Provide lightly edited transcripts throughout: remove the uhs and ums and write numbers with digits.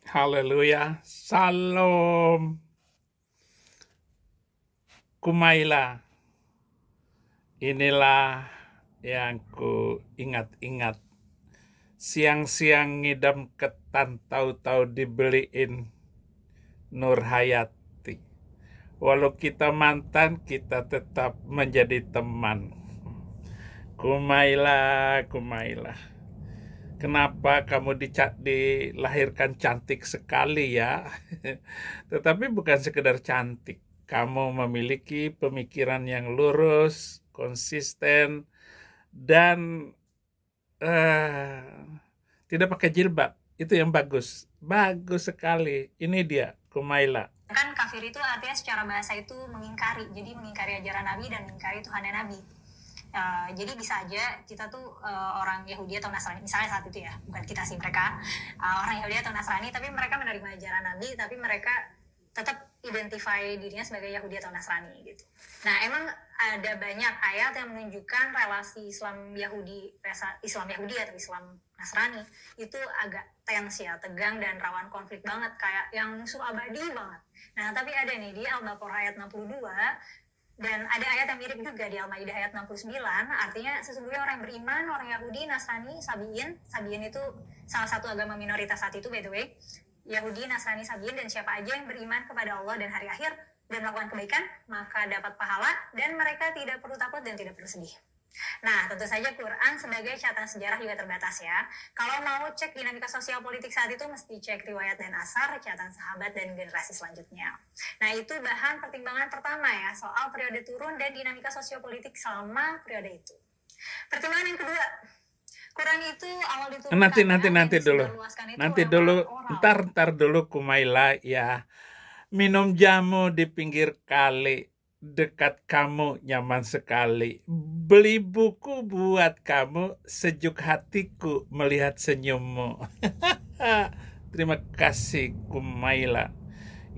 Haleluya. Salam. Kumaila. Inilah yang ku ingat-ingat. Siang-siang ngidam ketan tahu-tahu dibeliin Nur Hayati. Walau kita mantan, kita tetap menjadi teman. Kumaila, Kumaila. Kenapa kamu dilahirkan cantik sekali ya? Tetapi bukan sekedar cantik. Kamu memiliki pemikiran yang lurus, konsisten, dan tidak pakai jilbab. Itu yang bagus. Bagus sekali. Ini dia, Kumaila. Kan kafir itu artinya secara bahasa itu mengingkari. Jadi mengingkari ajaran Nabi dan mengingkari Tuhan dan Nabi. Jadi bisa aja kita tuh orang Yahudi atau Nasrani, misalnya saat itu ya, bukan kita sih, mereka orang Yahudi atau Nasrani, tapi mereka menerima ajaran Nabi, tapi mereka tetap identify dirinya sebagai Yahudi atau Nasrani gitu. Nah, emang ada banyak ayat yang menunjukkan relasi Islam Yahudi atau Islam Nasrani itu agak tense ya, tegang dan rawan konflik banget, kayak yang musuh abadi banget. Nah, tapi ada nih di Al-Baqarah ayat 62, dan ada ayat yang mirip juga di Al-Maidah ayat 69, artinya sesungguhnya orang beriman, orang Yahudi, Nasrani, Sabiin itu salah satu agama minoritas saat itu by the way, Yahudi, Nasrani, Sabiin, dan siapa aja yang beriman kepada Allah dan hari akhir dan melakukan kebaikan, maka dapat pahala dan mereka tidak perlu takut dan tidak perlu sedih. Nah, tentu saja Quran sebagai catatan sejarah juga terbatas ya. Kalau mau cek dinamika sosial politik saat itu, mesti cek riwayat dan asar, catatan sahabat, dan generasi selanjutnya. Nah, itu bahan pertimbangan pertama ya, soal periode turun dan dinamika sosiopolitik selama periode itu. Pertimbangan yang kedua, Quran itu awal diturunkan. Nanti dulu, ntar dulu Kumaila ya. Minum jamu di pinggir kali. Dekat kamu nyaman sekali. Beli buku buat kamu, sejuk hatiku melihat senyummu. Terima kasih Kumaila.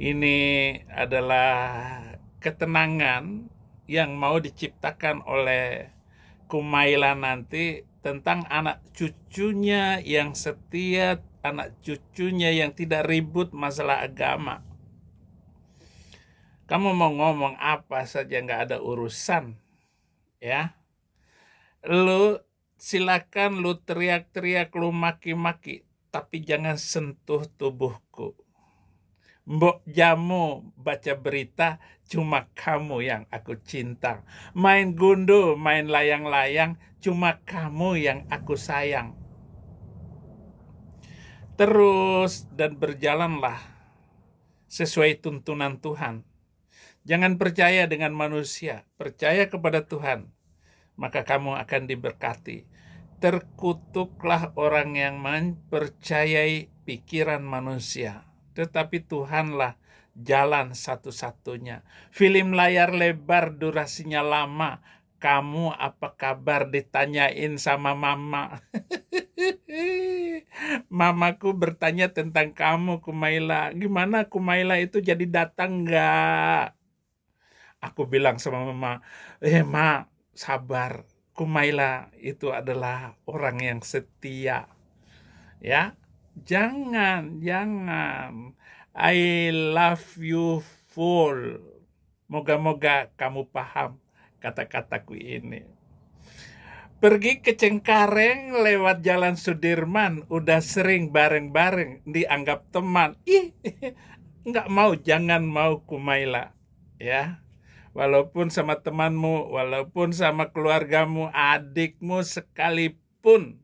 Ini adalah ketenangan yang mau diciptakan oleh Kumaila nanti tentang anak cucunya yang setia, anak cucunya yang tidak ribut masalah agama. Kamu mau ngomong apa saja nggak ada urusan, ya. Lu silakan lu teriak-teriak, lu maki-maki, tapi jangan sentuh tubuhku. Mbok jamu baca berita, cuma kamu yang aku cinta. Main gundu, main layang-layang, cuma kamu yang aku sayang. Terus dan berjalanlah sesuai tuntunan Tuhan. Jangan percaya dengan manusia, percaya kepada Tuhan, maka kamu akan diberkati. Terkutuklah orang yang mempercayai pikiran manusia, tetapi Tuhanlah jalan satu-satunya. Film layar lebar durasinya lama, kamu apa kabar ditanyain sama mama. Mamaku bertanya tentang kamu, Kumaila. Gimana Kumaila itu jadi datang nggak? Aku bilang sama mama, Ma, sabar. Kumaila itu adalah orang yang setia. Ya, jangan. I love you full. Moga-moga kamu paham kata-kataku ini. Pergi ke Cengkareng lewat Jalan Sudirman, udah sering bareng-bareng, dianggap teman. Nggak mau, jangan mau Kumaila. Ya. Walaupun sama temanmu, walaupun sama keluargamu, adikmu sekalipun,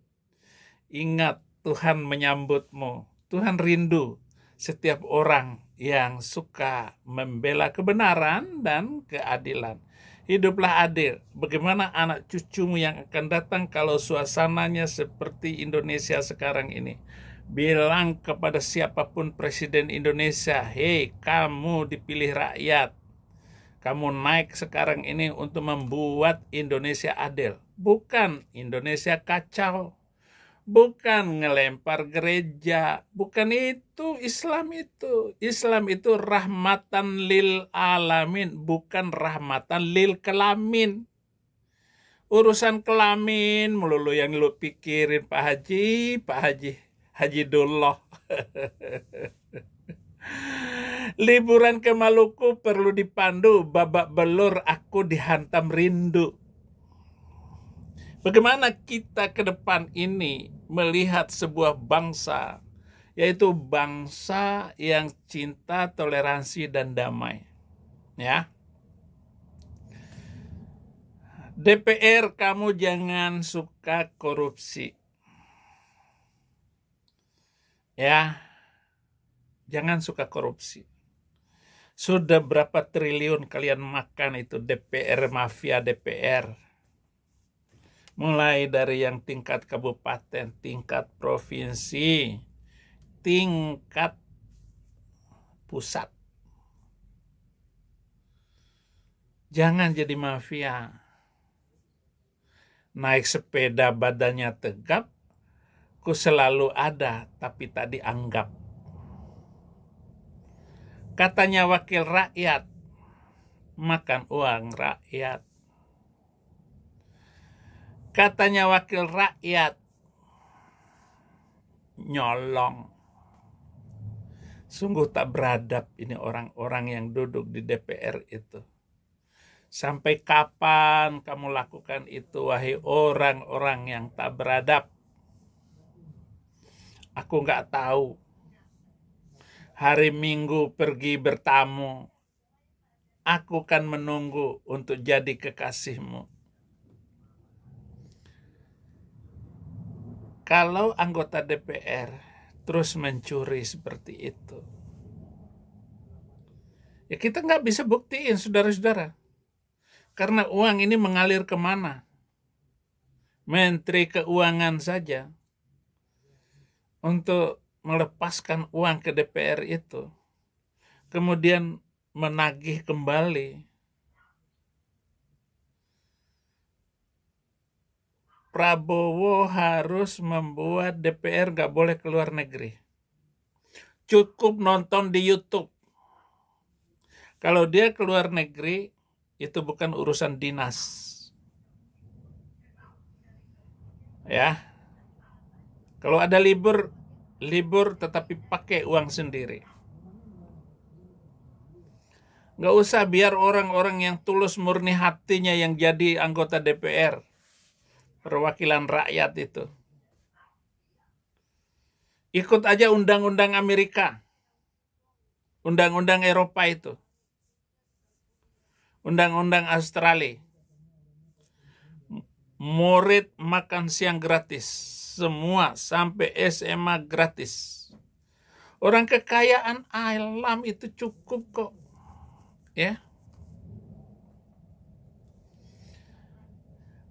ingat Tuhan menyambutmu. Tuhan rindu setiap orang yang suka membela kebenaran dan keadilan. Hiduplah adil. Bagaimana anak cucumu yang akan datang kalau suasananya seperti Indonesia sekarang ini? Bilang kepada siapapun presiden Indonesia, hei, kamu dipilih rakyat. Kamu naik sekarang ini untuk membuat Indonesia adil. Bukan Indonesia kacau. Bukan ngelempar gereja. Bukan itu Islam itu. Islam itu rahmatan lil alamin. Bukan rahmatan lil kelamin. Urusan kelamin melulu yang lu pikirin Pak Haji. Haji Dullah. Liburan ke Maluku perlu dipandu, babak belur aku dihantam rindu. Bagaimana kita ke depan ini melihat sebuah bangsa, yaitu bangsa yang cinta, toleransi, dan damai. Ya. DPR, kamu jangan suka korupsi. Ya. Jangan suka korupsi. Sudah berapa triliun kalian makan itu DPR, mafia DPR. Mulai dari yang tingkat kabupaten, tingkat provinsi, tingkat pusat. Jangan jadi mafia. Naik sepeda badannya tegap, ku selalu ada tapi tak dianggap. Katanya wakil rakyat, makan uang rakyat. Katanya wakil rakyat, nyolong. Sungguh tak beradab ini orang-orang yang duduk di DPR itu. Sampai kapan kamu lakukan itu, wahai orang-orang yang tak beradab? Aku nggak tahu. Hari Minggu pergi bertamu, aku kan menunggu untuk jadi kekasihmu. Kalau anggota DPR terus mencuri seperti itu, ya kita nggak bisa buktiin, saudara-saudara. Karena uang ini mengalir kemana? Menteri Keuangan saja untuk melepaskan uang ke DPR itu, kemudian menagih kembali. Prabowo harus membuat DPR gak boleh keluar negeri. Cukup nonton di YouTube. Kalau dia keluar negeri, itu bukan urusan dinas. Ya. Kalau ada libur tetapi pakai uang sendiri. Nggak usah biar orang-orang yang tulus murni hatinya yang jadi anggota DPR, perwakilan rakyat itu. Ikut aja undang-undang Amerika, undang-undang Eropa itu, undang-undang Australia. Murid makan siang gratis, semua sampai SMA gratis. Orang kekayaan alam itu cukup kok. Ya.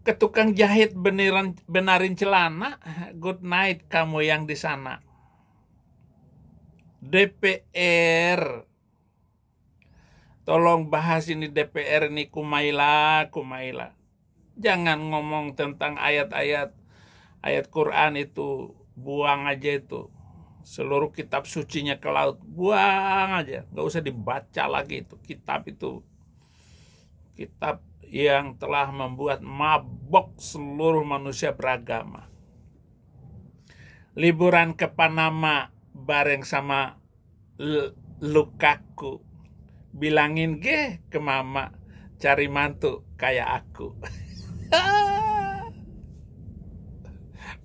Ke tukang jahit benarin celana, good night kamu yang di sana. DPR, tolong bahas ini DPR ini Kumaila. Jangan ngomong tentang ayat-ayat Quran itu, buang aja itu. Seluruh kitab sucinya ke laut, buang aja. Nggak usah dibaca lagi itu. Kitab itu kitab yang telah membuat mabok seluruh manusia beragama. Liburan ke Panama bareng sama Lukaku. Bilangin ke mama, cari mantu kayak aku.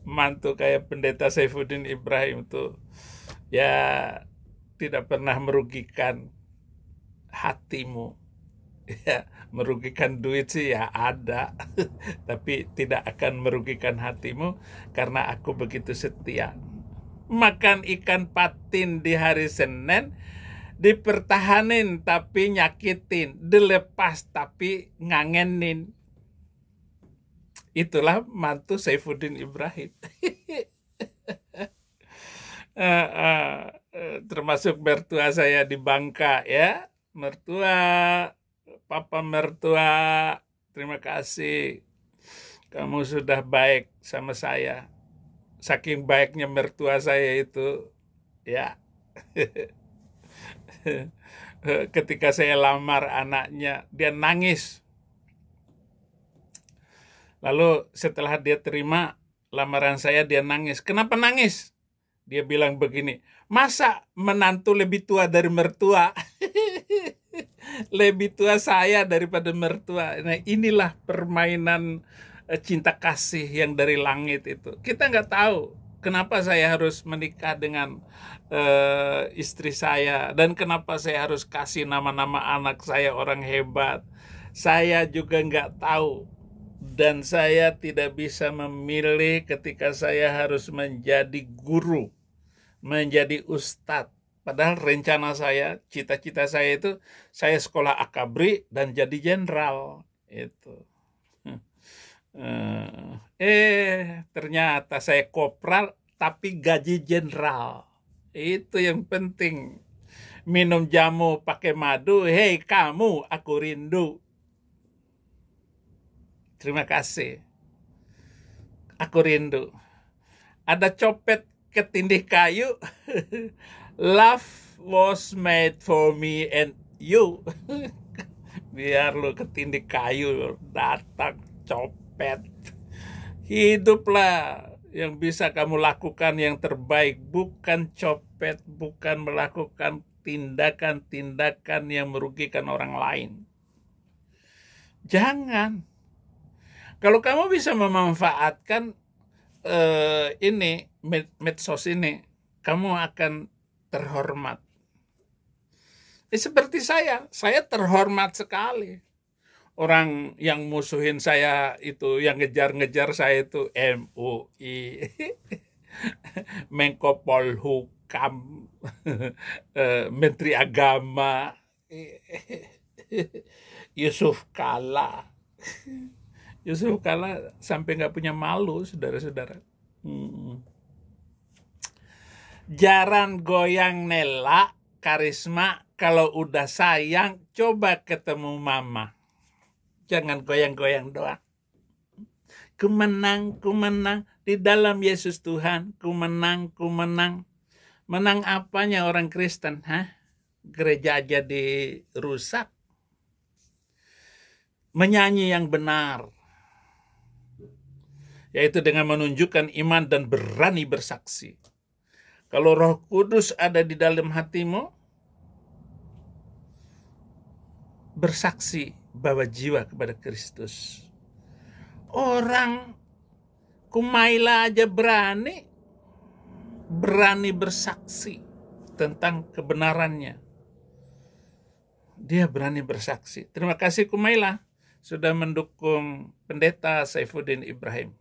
Mantu kayak pendeta Saifuddin Ibrahim tuh ya tidak pernah merugikan hatimu. Ya, merugikan duit sih ya ada, tapi tidak akan merugikan hatimu karena aku begitu setia. Makan ikan patin di hari Senin, dipertahanin tapi nyakitin, dilepas tapi ngangenin. Itulah mantu Saifuddin Ibrahim. Termasuk mertua saya di Bangka ya. Papa mertua, terima kasih. Kamu sudah baik sama saya. Saking baiknya mertua saya itu ya. Ketika saya lamar anaknya, dia nangis. Lalu setelah dia terima lamaran saya, dia nangis. Kenapa nangis? Dia bilang begini, masa menantu lebih tua dari mertua? Lebih tua saya daripada mertua. Nah, inilah permainan cinta kasih yang dari langit itu. Kita nggak tahu kenapa saya harus menikah dengan istri saya, dan kenapa saya harus kasih nama-nama anak saya orang hebat. Saya juga nggak tahu, dan saya tidak bisa memilih ketika saya harus menjadi guru, menjadi ustadz. Padahal rencana saya, cita-cita saya itu, saya sekolah akabri dan jadi jenderal. Itu. Ternyata saya kopral tapi gaji jenderal. Itu yang penting. Minum jamu pakai madu, hei kamu, aku rindu. Terima kasih. Aku rindu. Ada copet ketindih kayu. Love was made for me and you. Biar lu ketindih kayu, datang copet. Hiduplah yang bisa kamu lakukan yang terbaik, bukan copet, bukan melakukan tindakan-tindakan yang merugikan orang lain. Jangan. Kalau kamu bisa memanfaatkan ini medsos ini, kamu akan terhormat. Seperti saya terhormat sekali. Orang yang musuhin saya itu, yang ngejar-ngejar saya itu MUI, Menko Polhukam, Menteri Agama, Yusuf Kala. Yusuf Kala sampai nggak punya malu, saudara-saudara. Jaran goyang Nela, Karisma, kalau udah sayang, coba ketemu mama. Jangan goyang-goyang doang. Ku menang, di dalam Yesus Tuhan, ku menang. Menang apanya orang Kristen? Gereja aja dirusak. Menyanyi yang benar, yaitu dengan menunjukkan iman dan berani bersaksi. Kalau Roh Kudus ada di dalam hatimu, bersaksi bawa jiwa kepada Kristus. Orang Kumaila aja berani bersaksi tentang kebenarannya. Dia berani bersaksi. Terima kasih Kumaila sudah mendukung Pendeta Saifuddin Ibrahim.